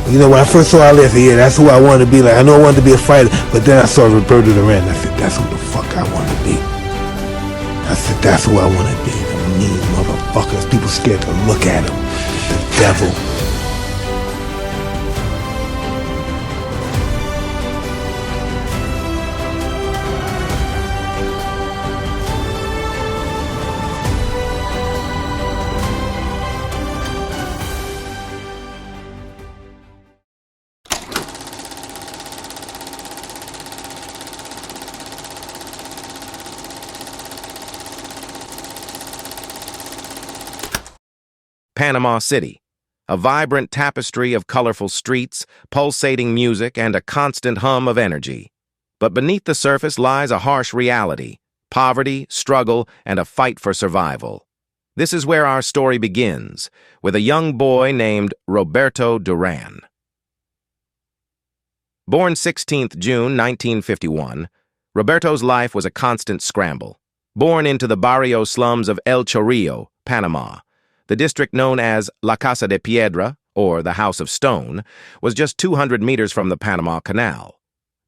You know, when I first saw Ali, I said, yeah, that's who I wanted to be. Like, I know I wanted to be a fighter, but then I saw Roberto Duran. I said, that's who the fuck I want to be. I said, that's who I want to be. The mean motherfuckers. People scared to look at him. The devil. Panama City, a vibrant tapestry of colorful streets, pulsating music, and a constant hum of energy. But beneath the surface lies a harsh reality: poverty, struggle, and a fight for survival. This is where our story begins, with a young boy named Roberto Duran. Born 16th June 1951, Roberto's life was a constant scramble. Born into the barrio slums of El Chorrillo, Panama, the district known as La Casa de Piedra, or the House of Stone, was just 200 meters from the Panama Canal.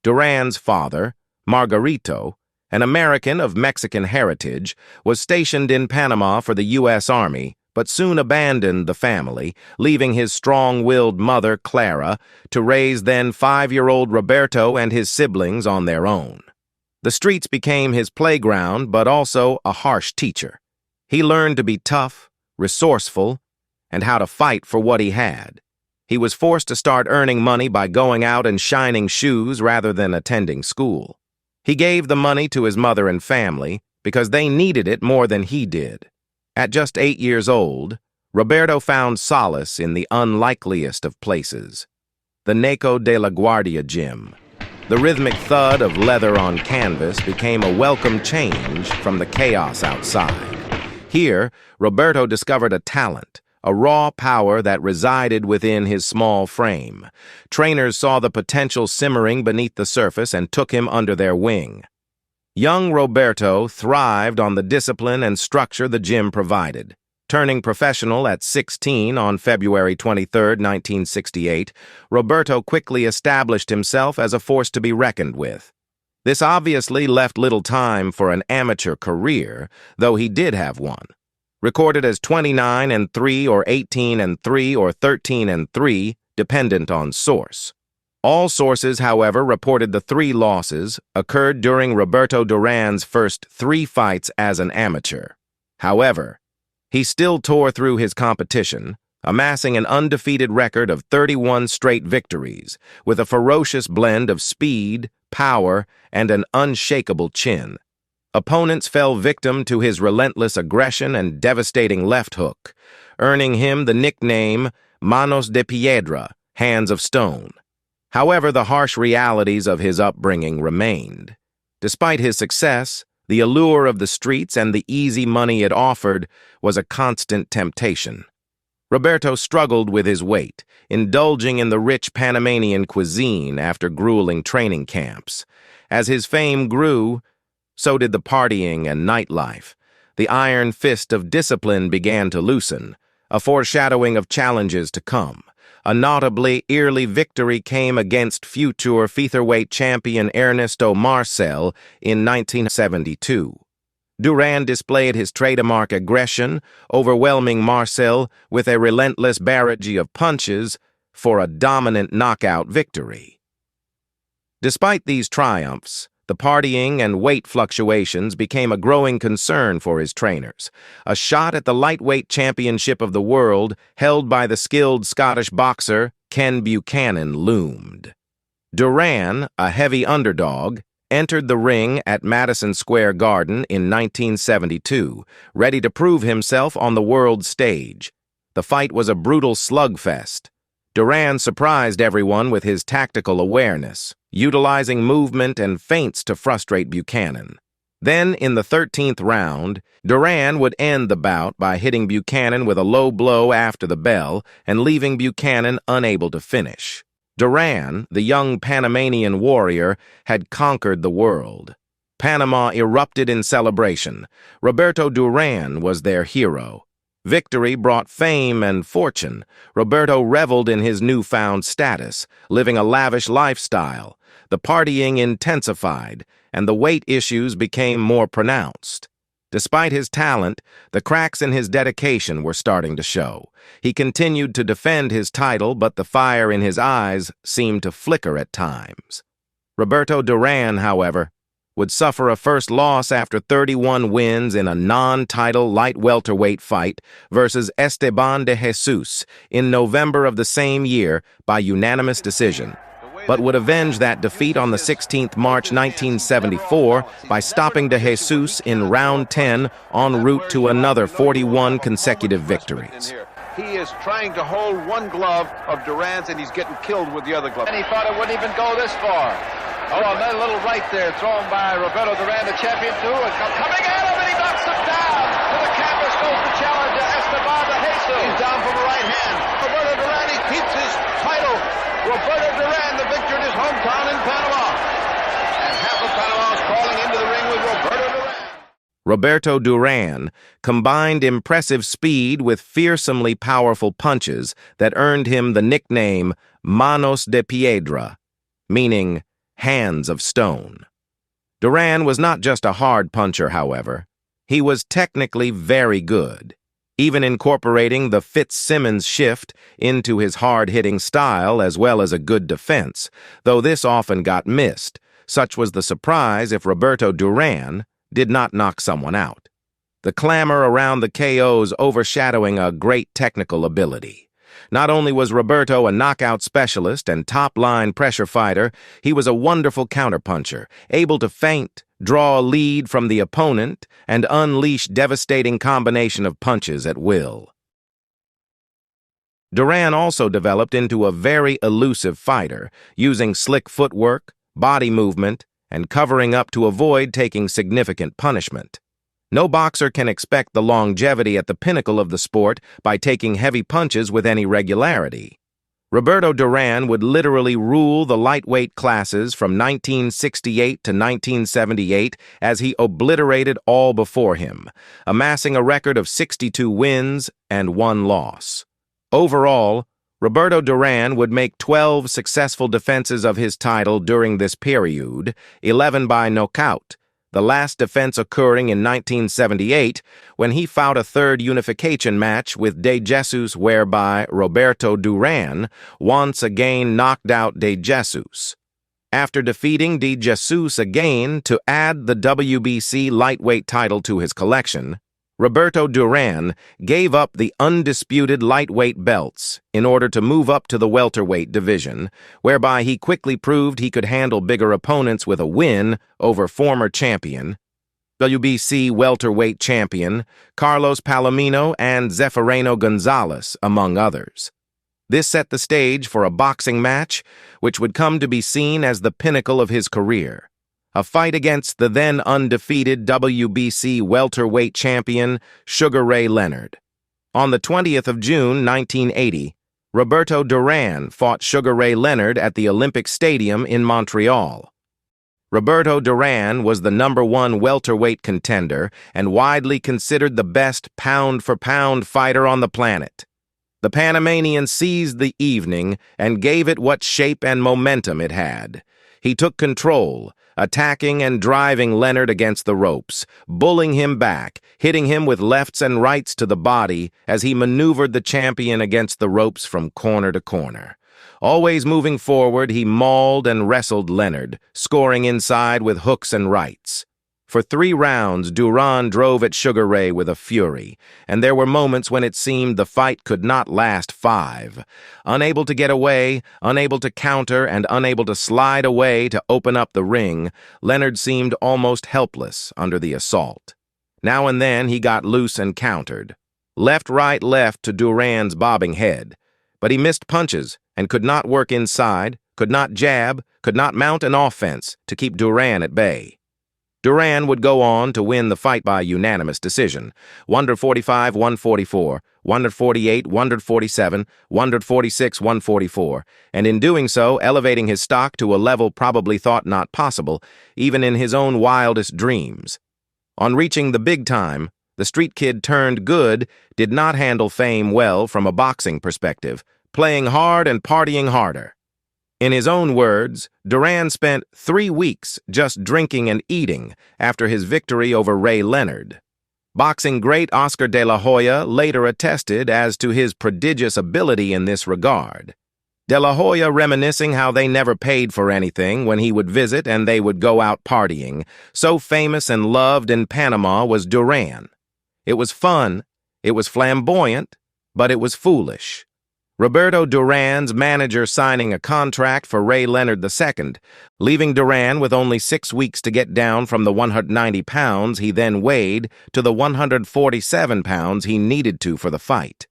Duran's father, Margarito, an American of Mexican heritage, was stationed in Panama for the U.S. Army, but soon abandoned the family, leaving his strong-willed mother, Clara, to raise then 5-year-old Roberto and his siblings on their own. The streets became his playground, but also a harsh teacher. He learned to be tough, resourceful, and how to fight for what he had. He was forced to start earning money by going out and shining shoes rather than attending school. He gave the money to his mother and family because they needed it more than he did. At just 8 years old, Roberto found solace in the unlikeliest of places: the Neco de la Guardia gym. The rhythmic thud of leather on canvas became a welcome change from the chaos outside. Here, Roberto discovered a talent, a raw power that resided within his small frame. Trainers saw the potential simmering beneath the surface and took him under their wing. Young Roberto thrived on the discipline and structure the gym provided. Turning professional at 16 on February 23, 1968, Roberto quickly established himself as a force to be reckoned with. This obviously left little time for an amateur career, though he did have one. Recorded as 29-3 or 18-3 or 13-3, dependent on source. All sources, however, reported the 3 losses occurred during Roberto Duran's first 3 fights as an amateur. However, he still tore through his competition, amassing an undefeated record of 31 straight victories, with a ferocious blend of speed, power, and an unshakable chin. Opponents fell victim to his relentless aggression and devastating left hook, earning him the nickname Manos de Piedra, hands of stone. However, the harsh realities of his upbringing remained. Despite his success, the allure of the streets and the easy money it offered was a constant temptation. Roberto struggled with his weight, indulging in the rich Panamanian cuisine after grueling training camps. As his fame grew, so did the partying and nightlife. The iron fist of discipline began to loosen, a foreshadowing of challenges to come. A notably early victory came against future featherweight champion Ernesto Marcel in 1972. Duran displayed his trademark aggression, overwhelming Marcel with a relentless barrage of punches for a dominant knockout victory. Despite these triumphs, the partying and weight fluctuations became a growing concern for his trainers. A shot at the lightweight championship of the world, held by the skilled Scottish boxer Ken Buchanan, loomed. Duran, a heavy underdog, entered the ring at Madison Square Garden in 1972, ready to prove himself on the world stage. The fight was a brutal slugfest. Duran surprised everyone with his tactical awareness, utilizing movement and feints to frustrate Buchanan. Then, in the 13th round, Duran would end the bout by hitting Buchanan with a low blow after the bell and leaving Buchanan unable to finish. Duran, the young Panamanian warrior, had conquered the world. Panama erupted in celebration. Roberto Duran was their hero. Victory brought fame and fortune. Roberto reveled in his newfound status, living a lavish lifestyle. The partying intensified, and the weight issues became more pronounced. Despite his talent, the cracks in his dedication were starting to show. He continued to defend his title, but the fire in his eyes seemed to flicker at times. Roberto Duran, however, would suffer a first loss after 31 wins in a non-title light welterweight fight versus Esteban de Jesus in November of the same year by unanimous decision, but would avenge that defeat on the 16th March 1974 by stopping de Jesus in round 10 en route to another 41 consecutive victories. He is trying to hold one glove of Duran's, and he's getting killed with the other glove. And he thought it wouldn't even go this far. Oh, another little right there thrown by Roberto Duran, the champion, too. And coming at him, and he knocks him down. To the canvas goes the challenger, Esteban de Jesus. He's down from the right hand. Roberto Duran, he keeps his title. Roberto Duran, the victor in his hometown in Panama. And half of Panama is crawling into the ring with Roberto Duran. Roberto Duran combined impressive speed with fearsomely powerful punches that earned him the nickname Manos de Piedra, meaning hands of stone. Duran was not just a hard puncher, however. He was technically very good, even incorporating the Fitzsimmons shift into his hard-hitting style as well as a good defense, though this often got missed. Such was the surprise if Roberto Duran did not knock someone out. The clamor around the KOs overshadowing a great technical ability. Not only was Roberto a knockout specialist and top-line pressure fighter, he was a wonderful counterpuncher, able to feint, draw a lead from the opponent, and unleash devastating combination of punches at will. Duran also developed into a very elusive fighter, using slick footwork, body movement, and covering up to avoid taking significant punishment. No boxer can expect the longevity at the pinnacle of the sport by taking heavy punches with any regularity. Roberto Duran would literally rule the lightweight classes from 1968 to 1978 as he obliterated all before him, amassing a record of 62 wins and 1 loss. Overall, Roberto Duran would make 12 successful defenses of his title during this period, 11 by knockout, the last defense occurring in 1978 when he fought a third unification match with de Jesus whereby Roberto Duran once again knocked out de Jesus. After defeating de Jesus again to add the WBC lightweight title to his collection, Roberto Duran gave up the undisputed lightweight belts in order to move up to the welterweight division, whereby he quickly proved he could handle bigger opponents with a win over former champion, WBC welterweight champion, Carlos Palomino and Zeferino Gonzalez, among others. This set the stage for a boxing match which would come to be seen as the pinnacle of his career. A fight against the then undefeated WBC welterweight champion, Sugar Ray Leonard. On the 20th of June, 1980, Roberto Duran fought Sugar Ray Leonard at the Olympic Stadium in Montreal. Roberto Duran was the #1 welterweight contender and widely considered the best pound-for-pound fighter on the planet. The Panamanian seized the evening and gave it what shape and momentum it had. He took control, attacking and driving Leonard against the ropes, bullying him back, hitting him with lefts and rights to the body as he maneuvered the champion against the ropes from corner to corner. Always moving forward, he mauled and wrestled Leonard, scoring inside with hooks and rights. For 3 rounds, Duran drove at Sugar Ray with a fury, and there were moments when it seemed the fight could not last 5. Unable to get away, unable to counter, and unable to slide away to open up the ring, Leonard seemed almost helpless under the assault. Now and then he got loose and countered. Left, right, left to Duran's bobbing head. But he missed punches and could not work inside, could not jab, could not mount an offense to keep Duran at bay. Duran would go on to win the fight by unanimous decision, 145-144, 148-147, 146-144, and in doing so, elevating his stock to a level probably thought not possible, even in his own wildest dreams. On reaching the big time, The street kid turned good did not handle fame well from a boxing perspective, playing hard and partying harder. In his own words, Duran spent 3 weeks just drinking and eating after his victory over Ray Leonard. Boxing great Oscar de la Hoya later attested as to his prodigious ability in this regard. De la Hoya reminiscing how they never paid for anything when he would visit and they would go out partying. So famous and loved in Panama was Duran. It was fun, it was flamboyant, but it was foolish. Roberto Duran's manager signing a contract for Ray Leonard II, leaving Duran with only 6 weeks to get down from the 190 pounds he then weighed to the 147 pounds he needed to for the fight.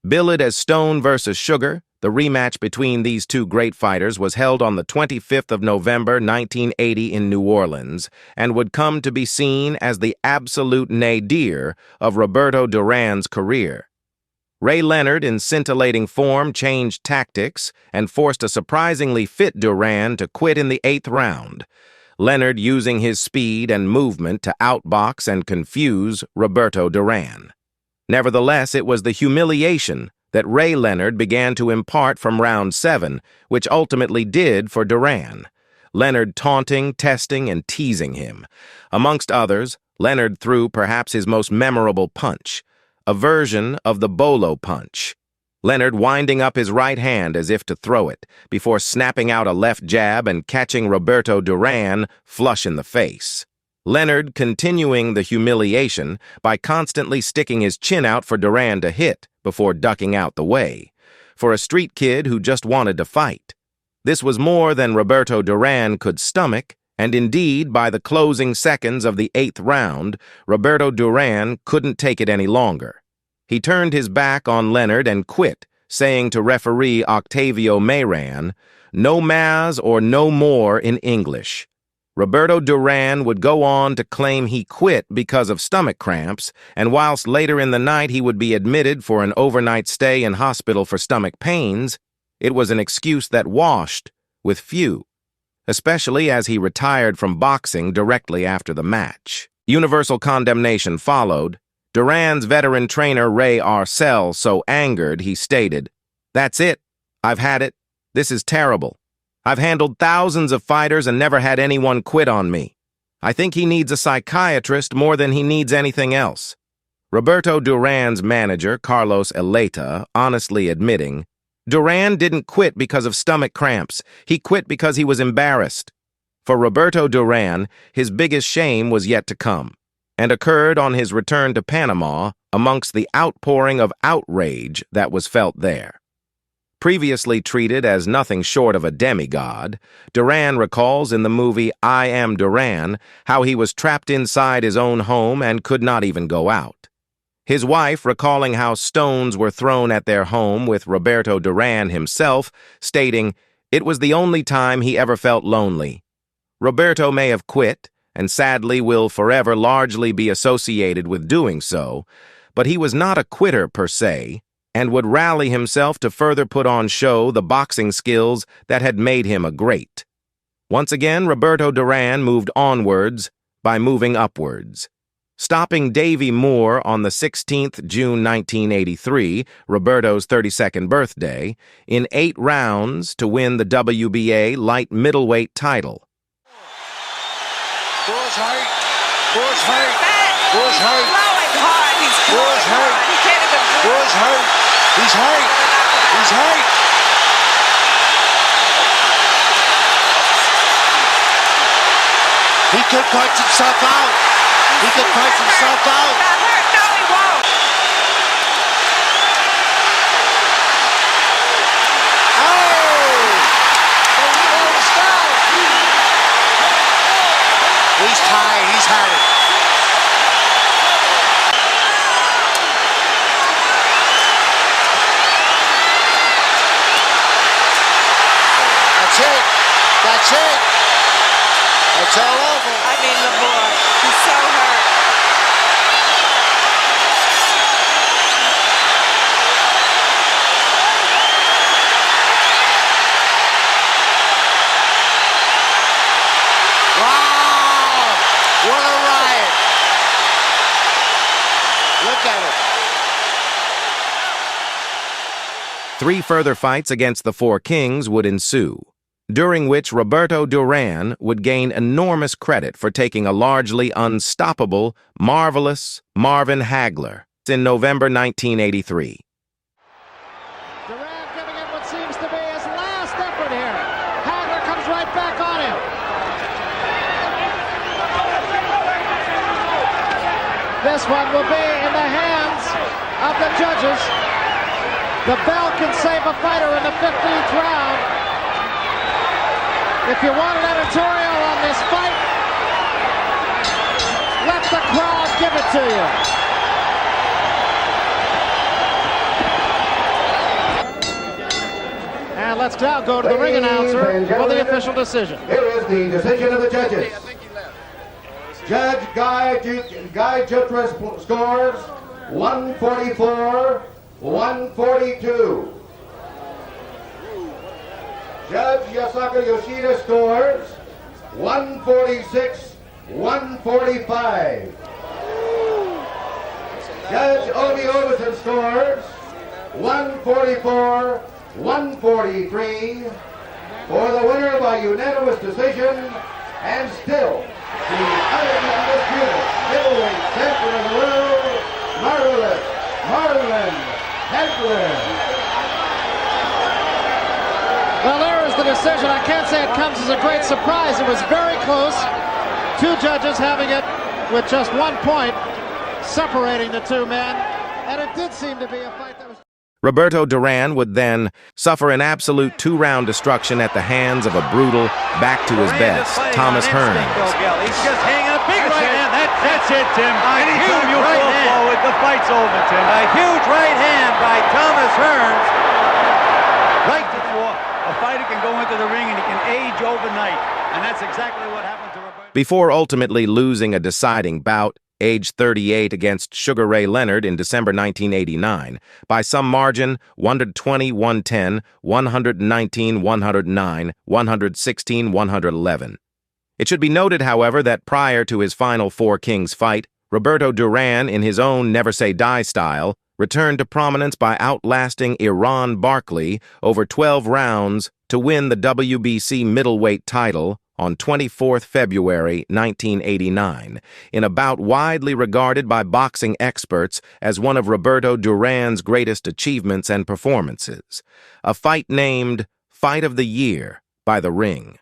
Billed as Stone versus Sugar, the rematch between these two great fighters was held on the 25th of November 1980 in New Orleans and would come to be seen as the absolute nadir of Roberto Duran's career. Ray Leonard, in scintillating form, changed tactics and forced a surprisingly fit Duran to quit in the 8th round, Leonard using his speed and movement to outbox and confuse Roberto Duran. Nevertheless, it was the humiliation that Ray Leonard began to impart from round 7, which ultimately did for Duran. Leonard taunting, testing, and teasing him. Amongst others, Leonard threw perhaps his most memorable punch, a version of the bolo punch. Leonard winding up his right hand as if to throw it, before snapping out a left jab and catching Roberto Duran flush in the face. Leonard continuing the humiliation by constantly sticking his chin out for Duran to hit before ducking out the way, for a street kid who just wanted to fight. This was more than Roberto Duran could stomach, and indeed, by the closing seconds of the 8th round, Roberto Duran couldn't take it any longer. He turned his back on Leonard and quit, saying to referee Octavio Mayran, "No mas or no more" in English. Roberto Duran would go on to claim he quit because of stomach cramps, and whilst later in the night he would be admitted for an overnight stay in hospital for stomach pains, it was an excuse that washed with few, especially as he retired from boxing directly after the match. Universal condemnation followed. Duran's veteran trainer Ray Arcel, so angered, he stated, "That's it. I've had it. This is terrible. I've handled thousands of fighters and never had anyone quit on me. I think he needs a psychiatrist more than he needs anything else." Roberto Duran's manager, Carlos Eleta, honestly admitting, "Duran didn't quit because of stomach cramps. He quit because he was embarrassed." For Roberto Duran, his biggest shame was yet to come, and occurred on his return to Panama amongst the outpouring of outrage that was felt there. Previously treated as nothing short of a demigod, Duran recalls in the movie I Am Duran how he was trapped inside his own home and could not even go out. His wife recalling how stones were thrown at their home with Roberto Duran himself, stating, "It was the only time he ever felt lonely." Roberto may have quit, and sadly will forever largely be associated with doing so, but he was not a quitter per se, and would rally himself to further put on show the boxing skills that had made him a great. Once again, Roberto Duran moved onwards by moving upwards, stopping Davy Moore on the 16th June 1983, Roberto's 32nd birthday, in 8 rounds to win the WBA light middleweight title. Moore's hurt. Moore's hurt. Moore's hurt. Blowing hard. He's Moore's hurt. He can't even breathe. Moore's hurt. He's hurt. He's hurt. He could punch himself out. He could punch himself out. Not hurt. No, he won't. Oh! He's tired. He's had it. That's it. That's it. It's all over. I mean, Lamore, he's so hurt. Wow! What a riot! 3 further fights against the Four Kings would ensue, during which Roberto Duran would gain enormous credit for taking a largely unstoppable, marvelous Marvin Hagler in November 1983. Duran giving it what seems to be his last effort here. Hagler comes right back on him. This one will be in the hands of the judges. The bell can save a fighter in the 15th round. If you want an editorial on this fight, let the crowd give it to you. And let's now go to the ring announcer for the official decision. Here is the decision of the judges. Judge Guy Jutras scores 144-142. Judge Yasaka Yoshida scores 146-145. Judge Obi Oberson scores 144-143 for the winner by unanimous decision, and still the undefeated middleweight champion of the world, marvelous Marvin Hagler. Well, there is the decision. I can't say it comes as a great surprise. It was very close. 2 judges having it with just 1 point separating the 2 men, and it did seem to be a fight that was... Roberto Duran would then suffer an absolute 2-round destruction at the hands of a brutal, back-to-his-best Thomas Hearns. He's just hanging a big right hand. That's it, Tim. Anytime you fall forward, the fight's over, Tim. A huge right hand by Thomas Hearns. Right to the wall. A fighter can go into the ring and he can age overnight. And that's exactly what happened to Roberto. Before ultimately losing a deciding bout, age 38, against Sugar Ray Leonard in December 1989, by some margin 120-110, 119-109, 116-111. It should be noted, however, that prior to his final Four Kings fight, Roberto Duran, in his own Never Say Die style, returned to prominence by outlasting Iran Barkley over 12 rounds to win the WBC middleweight title on 24th February 1989, in a bout widely regarded by boxing experts as one of Roberto Duran's greatest achievements and performances, a fight named Fight of the Year by The Ring.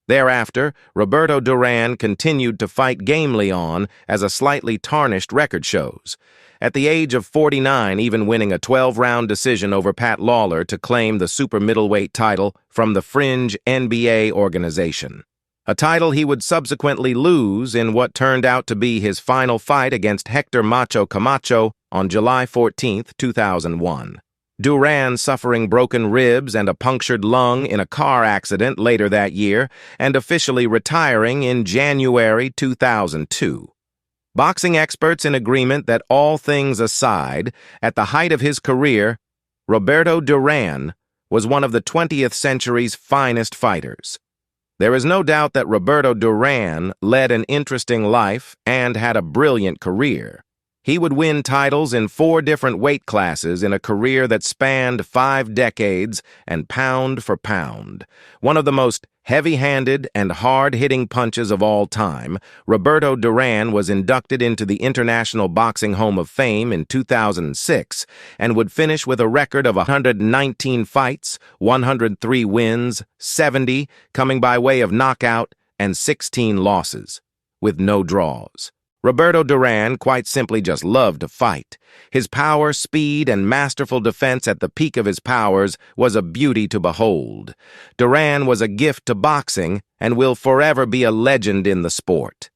Thereafter, Roberto Duran continued to fight gamely on, as a slightly tarnished record shows, at the age of 49 even winning a 12-round decision over Pat Lawler to claim the super middleweight title from the fringe NBA organization, a title he would subsequently lose in what turned out to be his final fight against Hector Macho Camacho on July 14, 2001. Duran suffering broken ribs and a punctured lung in a car accident later that year, and officially retiring in January 2002. Boxing experts in agreement that, all things aside, at the height of his career, Roberto Duran was one of the 20th century's finest fighters. There is no doubt that Roberto Duran led an interesting life and had a brilliant career. He would win titles in 4 different weight classes in a career that spanned 5 decades, and pound for pound, one of the most heavy-handed and hard-hitting punches of all time, Roberto Duran was inducted into the International Boxing Hall of Fame in 2006 and would finish with a record of 119 fights, 103 wins, 70 coming by way of knockout, and 16 losses, with no draws. Roberto Duran quite simply just loved to fight. His power, speed, and masterful defense at the peak of his powers was a beauty to behold. Duran was a gift to boxing and will forever be a legend in the sport.